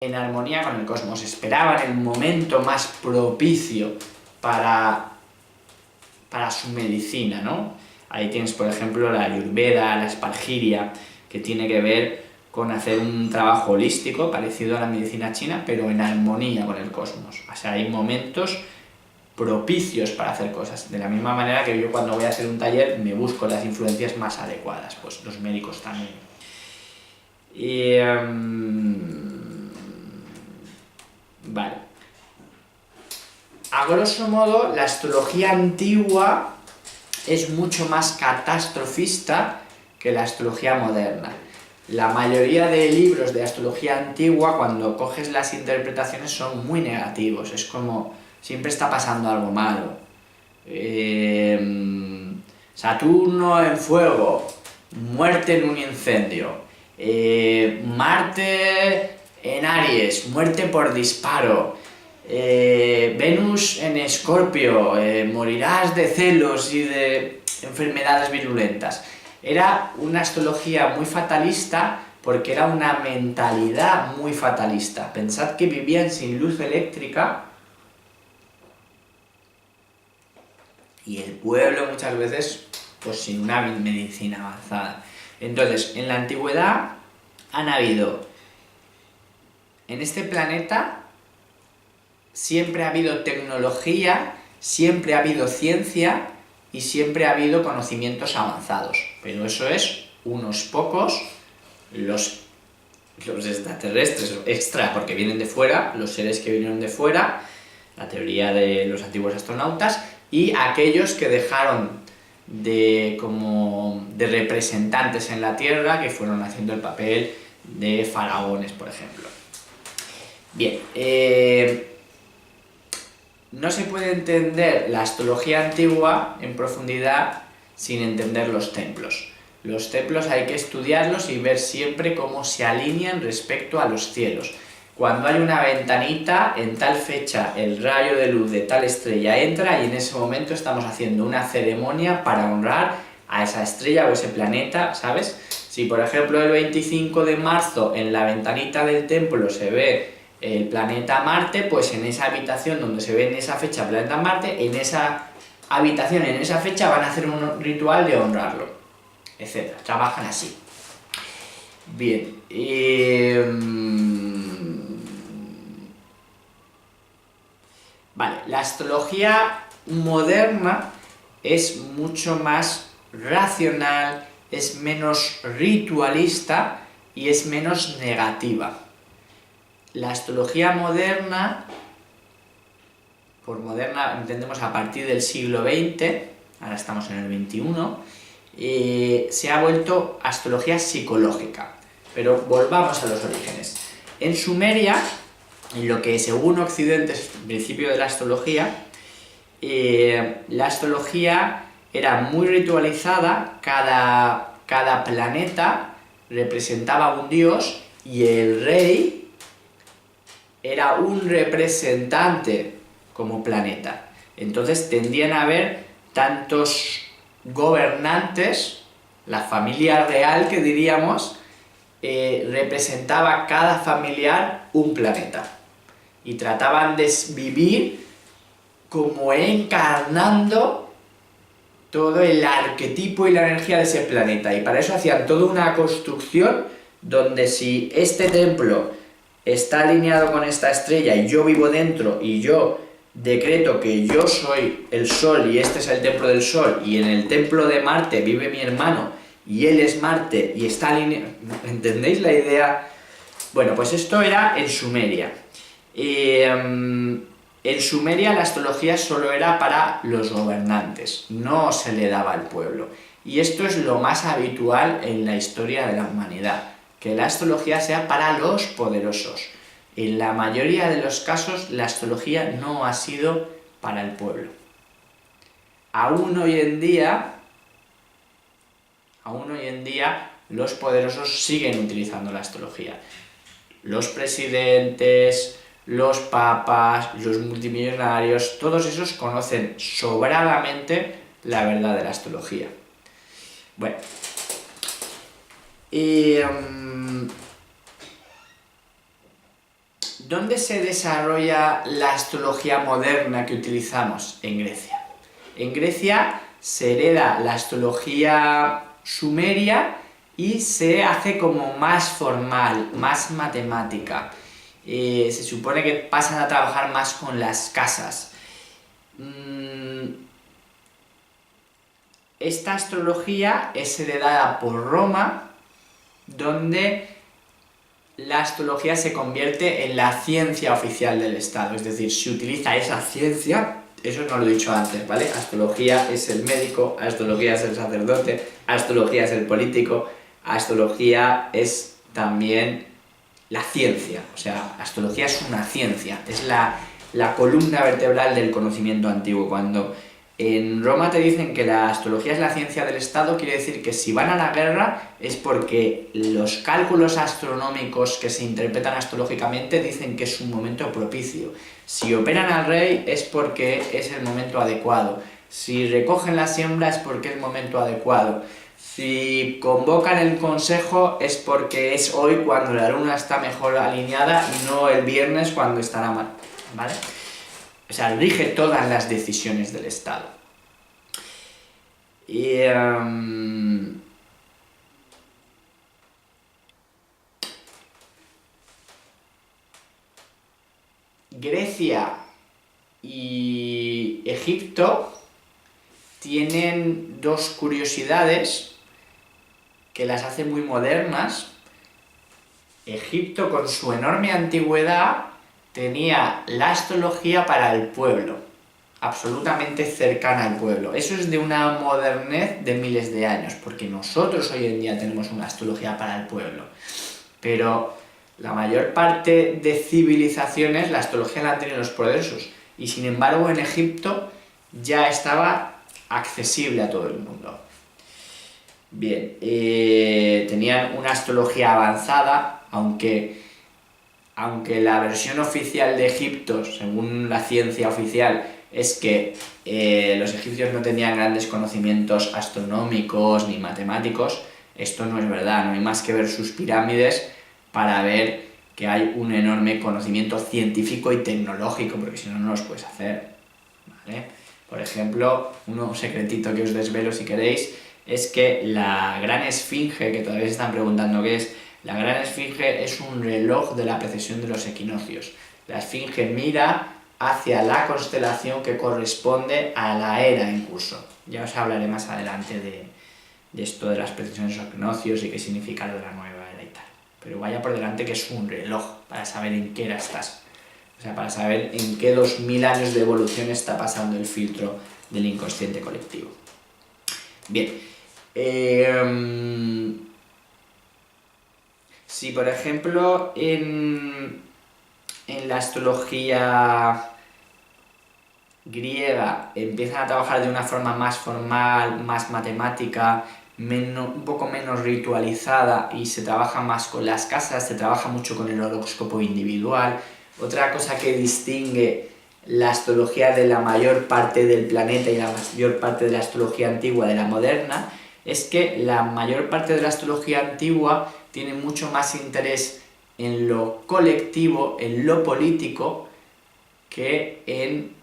en armonía con el cosmos, esperaban el momento más propicio para su medicina, ¿no? Ahí tienes, por ejemplo, la Ayurveda, la Espargiria, que tiene que ver con hacer un trabajo holístico parecido a la medicina china, pero en armonía con el cosmos. O sea, hay momentos propicios para hacer cosas. De la misma manera que yo cuando voy a hacer un taller me busco las influencias más adecuadas, pues los médicos también. Y, vale. A grosso modo, la astrología antigua es mucho más catastrofista que la astrología moderna. La mayoría de libros de astrología antigua, cuando coges las interpretaciones, son muy negativos. Es como, siempre está pasando algo malo. Saturno en fuego, muerte en un incendio. Marte en Aries, muerte por disparo. Venus en Escorpio, morirás de celos y de enfermedades virulentas. Era una astrología muy fatalista porque era una mentalidad muy fatalista. Pensad que vivían sin luz eléctrica y el pueblo muchas veces pues sin una medicina avanzada. Entonces, en la antigüedad han habido, en este planeta, siempre ha habido tecnología, siempre ha habido ciencia y siempre ha habido conocimientos avanzados. Pero eso es unos pocos, los extraterrestres extra, porque vienen de fuera, los seres que vinieron de fuera, la teoría de los antiguos astronautas, y aquellos que dejaron de representantes en la Tierra, que fueron haciendo el papel de faraones, por ejemplo. Bien, no se puede entender la astrología antigua en profundidad sin entender los templos. Los templos hay que estudiarlos y ver siempre cómo se alinean respecto a los cielos. Cuando hay una ventanita, en tal fecha el rayo de luz de tal estrella entra y en ese momento estamos haciendo una ceremonia para honrar a esa estrella o ese planeta, ¿sabes? Si por ejemplo el 25 de marzo en la ventanita del templo se ve el planeta Marte, pues en esa habitación donde se ve en esa fecha el planeta Marte, en esa habitación, en esa fecha van a hacer un ritual de honrarlo, etc. Trabajan así. Bien, vale, la astrología moderna es mucho más racional, es menos ritualista y es menos negativa. La astrología moderna, por moderna entendemos a partir del siglo XX, ahora estamos en el XXI, se ha vuelto astrología psicológica. Pero volvamos a los orígenes. En Sumeria, en lo que según Occidente es el principio de la astrología era muy ritualizada, cada planeta representaba un dios y el rey era un representante como planeta. Entonces tendían a haber tantos gobernantes, la familia real que diríamos, representaba cada familiar un planeta. Y trataban de vivir como encarnando todo el arquetipo y la energía de ese planeta. Y para eso hacían toda una construcción donde si este templo está alineado con esta estrella y yo vivo dentro y yo decreto que yo soy el Sol y este es el templo del Sol y en el templo de Marte vive mi hermano y él es Marte y está alineado... ¿Entendéis la idea? Bueno, pues esto era en Sumeria. En Sumeria la astrología solo era para los gobernantes, no se le daba al pueblo. Y esto es lo más habitual en la historia de la humanidad, que la astrología sea para los poderosos. En la mayoría de los casos la astrología no ha sido para el pueblo. Aún hoy en día los poderosos siguen utilizando la astrología. Los presidentes, los papas, los multimillonarios, todos esos conocen sobradamente la verdad de la astrología. Bueno, ¿Dónde se desarrolla la astrología moderna que utilizamos? En Grecia. En Grecia se hereda la astrología sumeria y se hace como más formal, más matemática. Se supone que pasan a trabajar más con las casas. Esta astrología es heredada por Roma, donde la astrología se convierte en la ciencia oficial del Estado, es decir, se utiliza esa ciencia, eso no lo he dicho antes, ¿vale? Astrología es el médico, astrología es el sacerdote, astrología es el político, astrología es también la ciencia, o sea, astrología es una ciencia, es la columna vertebral del conocimiento antiguo. Cuando en Roma te dicen que la astrología es la ciencia del Estado, quiere decir que si van a la guerra es porque los cálculos astronómicos que se interpretan astrológicamente dicen que es un momento propicio. Si operan al rey es porque es el momento adecuado. Si recogen la siembra es porque es el momento adecuado. Si convocan el consejo es porque es hoy cuando la luna está mejor alineada y no el viernes cuando estará mal, ¿vale? O sea, rige todas las decisiones del Estado. Y, Grecia y Egipto tienen dos curiosidades que las hacen muy modernas. Egipto, con su enorme antigüedad, tenía la astrología para el pueblo, absolutamente cercana al pueblo. Eso es de una modernez de miles de años, porque nosotros hoy en día tenemos una astrología para el pueblo. Pero la mayor parte de civilizaciones la astrología la han tenido los poderosos, y sin embargo en Egipto ya estaba accesible a todo el mundo. Bien, tenían una astrología avanzada, aunque la versión oficial de Egipto, según la ciencia oficial, es que los egipcios no tenían grandes conocimientos astronómicos ni matemáticos. Esto no es verdad, no hay más que ver sus pirámides para ver que hay un enorme conocimiento científico y tecnológico, porque si no, no los puedes hacer, ¿vale? Por ejemplo, un secretito que os desvelo si queréis, es que la Gran Esfinge, que todavía se están preguntando qué es, la Gran Esfinge es un reloj de la precesión de los equinoccios. La Esfinge mira hacia la constelación que corresponde a la era en curso. Ya os hablaré más adelante de esto de las precisiones de los equinoccios y qué significa lo de la nueva era y tal. Pero vaya por delante que es un reloj para saber en qué era estás. O sea, para saber en qué 2000 años de evolución está pasando el filtro del inconsciente colectivo. Bien. Si por ejemplo en la astrología griega empiezan a trabajar de una forma más formal, más matemática, un poco menos ritualizada, y se trabaja más con las casas, se trabaja mucho con el horóscopo individual. Otra cosa que distingue la astrología de la mayor parte del planeta y la mayor parte de la astrología antigua de la moderna es que la mayor parte de la astrología antigua tiene mucho más interés en lo colectivo, en lo político, que en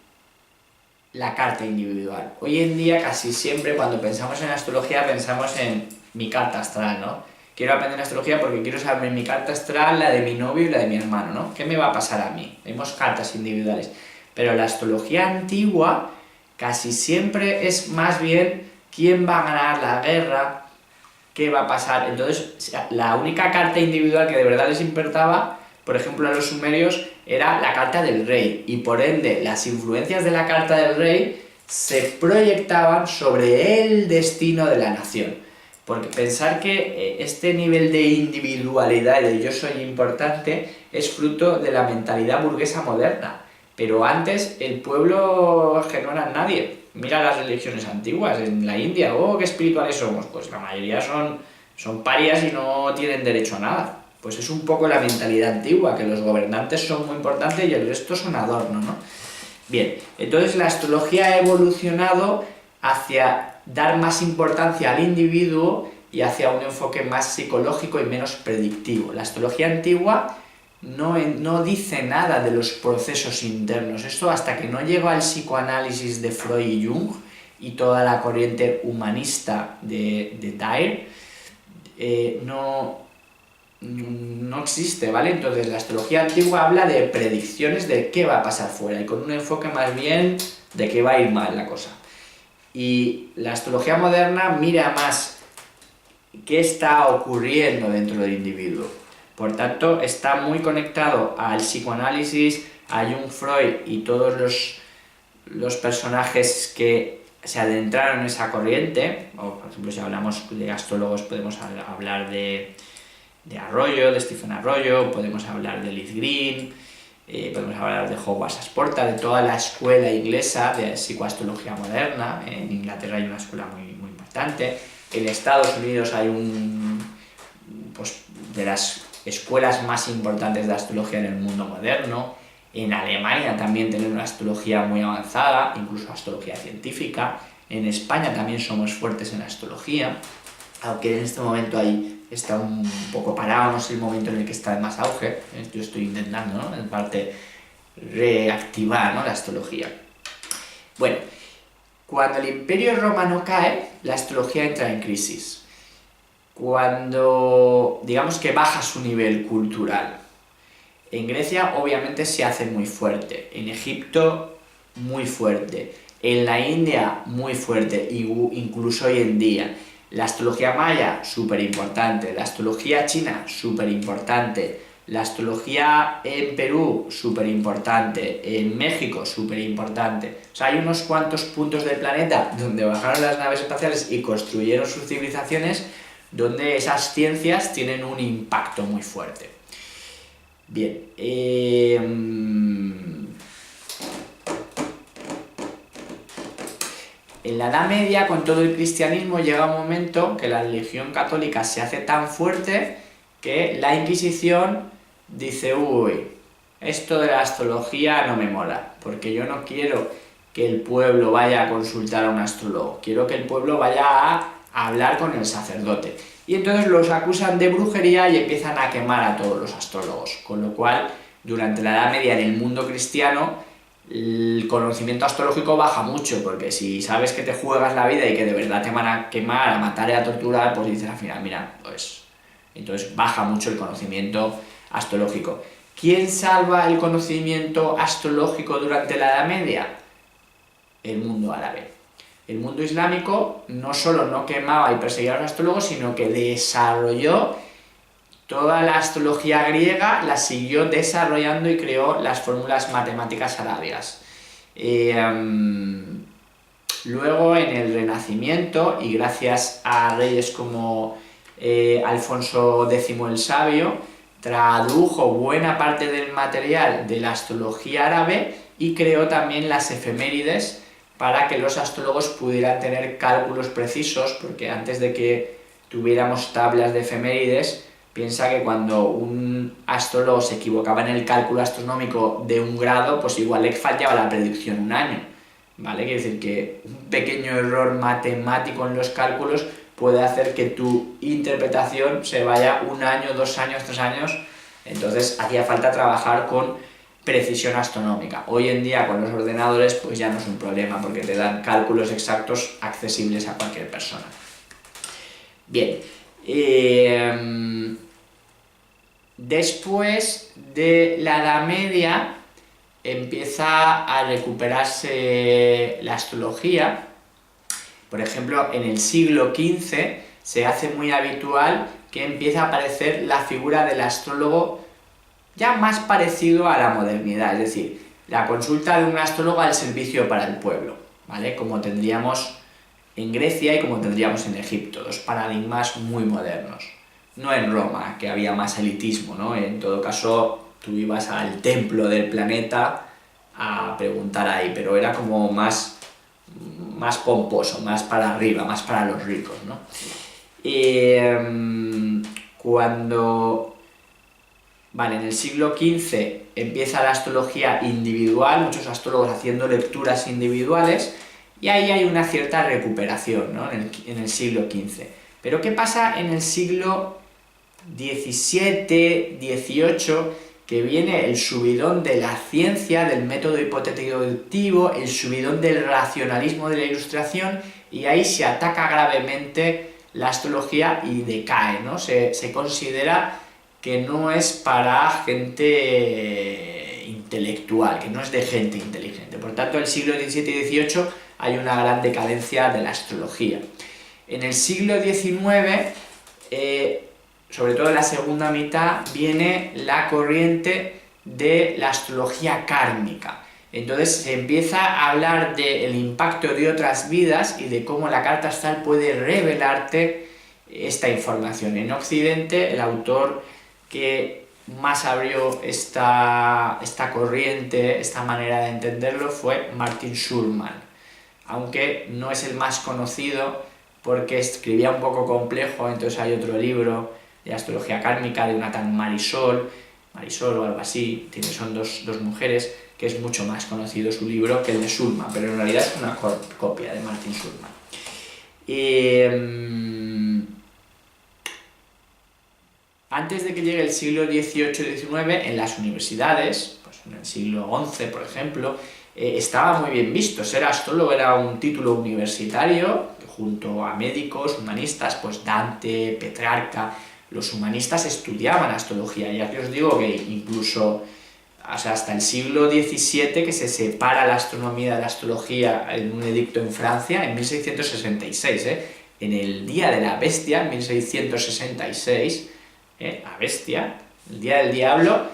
la carta individual. Hoy en día casi siempre cuando pensamos en astrología pensamos en mi carta astral, ¿no? Quiero aprender astrología porque quiero saber mi carta astral, la de mi novio y la de mi hermano, ¿no? ¿Qué me va a pasar a mí? Tenemos cartas individuales. Pero la astrología antigua casi siempre es más bien quién va a ganar la guerra, qué va a pasar. Entonces, la única carta individual que de verdad les importaba, por ejemplo a los sumerios, era la carta del rey, y por ende las influencias de la carta del rey se proyectaban sobre el destino de la nación. Porque pensar que este nivel de individualidad y de yo soy importante es fruto de la mentalidad burguesa moderna. Pero antes el pueblo que no era nadie. Mira las religiones antiguas en la India, qué espirituales somos. Pues la mayoría son parias y no tienen derecho a nada. Pues es un poco la mentalidad antigua, que los gobernantes son muy importantes y el resto son adorno, ¿no? Bien, entonces la astrología ha evolucionado hacia dar más importancia al individuo y hacia un enfoque más psicológico y menos predictivo. La astrología antigua no dice nada de los procesos internos. Esto hasta que no llegó al psicoanálisis de Freud y Jung y toda la corriente humanista de Dyer, no existe, ¿vale? Entonces la astrología antigua habla de predicciones de qué va a pasar fuera y con un enfoque más bien de que va a ir mal la cosa. Y la astrología moderna mira más qué está ocurriendo dentro del individuo. Por tanto, está muy conectado al psicoanálisis, a Jung, Freud y todos los personajes que se adentraron en esa corriente. O, por ejemplo, si hablamos de astrólogos, podemos hablar de Arroyo, de Stephen Arroyo, podemos hablar de Liz Green, podemos hablar de Howard Sasporta, de toda la escuela inglesa de psicoastrología moderna. En Inglaterra hay una escuela muy, muy importante. En Estados Unidos hay pues, de las escuelas más importantes de astrología en el mundo moderno. En Alemania también tienen una astrología muy avanzada, incluso astrología científica. En España también somos fuertes en astrología, aunque en este momento está un poco parado, no es el momento en el que está de más auge. Yo estoy intentando, ¿no?, en parte reactivar, ¿no?, la astrología. Bueno, cuando el Imperio Romano cae, la astrología entra en crisis. Cuando, digamos que baja su nivel cultural. En Grecia obviamente se hace muy fuerte, en Egipto muy fuerte, en la India muy fuerte, incluso hoy en día. La astrología maya, súper importante, la astrología china, súper importante, la astrología en Perú, súper importante, en México, súper importante. O sea, hay unos cuantos puntos del planeta donde bajaron las naves espaciales y construyeron sus civilizaciones, donde esas ciencias tienen un impacto muy fuerte. Bien, en la Edad Media, con todo el cristianismo, llega un momento que la religión católica se hace tan fuerte que la Inquisición dice: uy, esto de la astrología no me mola, porque yo no quiero que el pueblo vaya a consultar a un astrólogo, quiero que el pueblo vaya a hablar con el sacerdote. Y entonces los acusan de brujería y empiezan a quemar a todos los astrólogos, con lo cual, durante la Edad Media en el mundo cristiano, el conocimiento astrológico baja mucho, porque si sabes que te juegas la vida y que de verdad te van a quemar, a matar y a torturar, pues dices al final, mira, pues... Entonces baja mucho el conocimiento astrológico. ¿Quién salva el conocimiento astrológico durante la Edad Media? El mundo árabe. El mundo islámico no solo no quemaba y perseguía a los astrólogos, sino que desarrolló toda la astrología griega, la siguió desarrollando y creó las fórmulas matemáticas arábigas. Luego, en el Renacimiento, y gracias a reyes como Alfonso X el Sabio, tradujo buena parte del material de la astrología árabe y creó también las efemérides para que los astrólogos pudieran tener cálculos precisos, porque antes de que tuviéramos tablas de efemérides, piensa que cuando un astrólogo se equivocaba en el cálculo astronómico de un grado, pues igual le fallaba la predicción un año, ¿vale? Quiere decir que un pequeño error matemático en los cálculos puede hacer que tu interpretación se vaya 1 año, 2 años, 3 años. Entonces hacía falta trabajar con precisión astronómica. Hoy en día con los ordenadores pues ya no es un problema, porque te dan cálculos exactos accesibles a cualquier persona. Bien, después de la Edad Media empieza a recuperarse la astrología. Por ejemplo, en el siglo XV se hace muy habitual que empiece a aparecer la figura del astrólogo ya más parecido a la modernidad, es decir, la consulta de un astrólogo al servicio para el pueblo, ¿vale? Como tendríamos en Grecia y como tendríamos en Egipto, 2 paradigmas muy modernos. No en Roma, que había más elitismo, ¿no? En todo caso, tú ibas al templo del planeta a preguntar ahí, pero era como más pomposo, más para arriba, más para los ricos, ¿no? En el siglo XV empieza la astrología individual, muchos astrólogos haciendo lecturas individuales, y ahí hay una cierta recuperación, ¿no?, en el siglo XV. Pero ¿qué pasa en el siglo XVII, XVIII? que viene el subidón de la ciencia, del método hipotético-deductivo, el subidón del racionalismo de la Ilustración, y ahí se ataca gravemente la astrología y decae, ¿no? Se considera que no es para gente intelectual, que no es de gente inteligente. Por tanto, en el siglo XVII y XVIII hay una gran decadencia de la astrología. En el siglo XIX, sobre todo en la segunda mitad, viene la corriente de la astrología kármica. Entonces se empieza a hablar del impacto de otras vidas y de cómo la carta astral puede revelarte esta información. En Occidente, el autor que más abrió esta corriente, esta manera de entenderlo, fue Martin Schulman, aunque no es el más conocido porque escribía un poco complejo. Entonces hay otro libro de astrología kármica de una tal Marisol o algo así, son dos mujeres, que es mucho más conocido su libro que el de Schulman, pero en realidad es una copia de Martin Schulman. Antes de que llegue el siglo XVIII y XIX, en las universidades, pues en el siglo XI, por ejemplo, estaba muy bien visto. Ser astrólogo era un título universitario, junto a médicos, humanistas, pues Dante, Petrarca. Los humanistas estudiaban astrología, y aquí os digo que incluso hasta el siglo XVII, que se separa la astronomía de la astrología en un edicto en Francia, en 1666, en el Día de la Bestia, en 1666, la bestia, el Día del Diablo,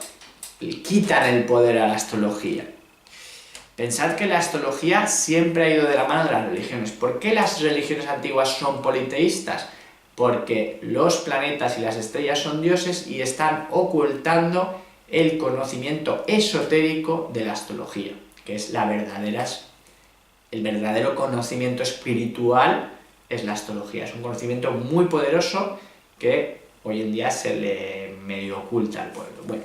quitan el poder a la astrología. Pensad que la astrología siempre ha ido de la mano de las religiones. ¿Por qué las religiones antiguas son politeístas? Porque los planetas y las estrellas son dioses y están ocultando el conocimiento esotérico de la astrología, que es el verdadero conocimiento espiritual es la astrología. Es un conocimiento muy poderoso que hoy en día se le medio oculta al pueblo. Bueno,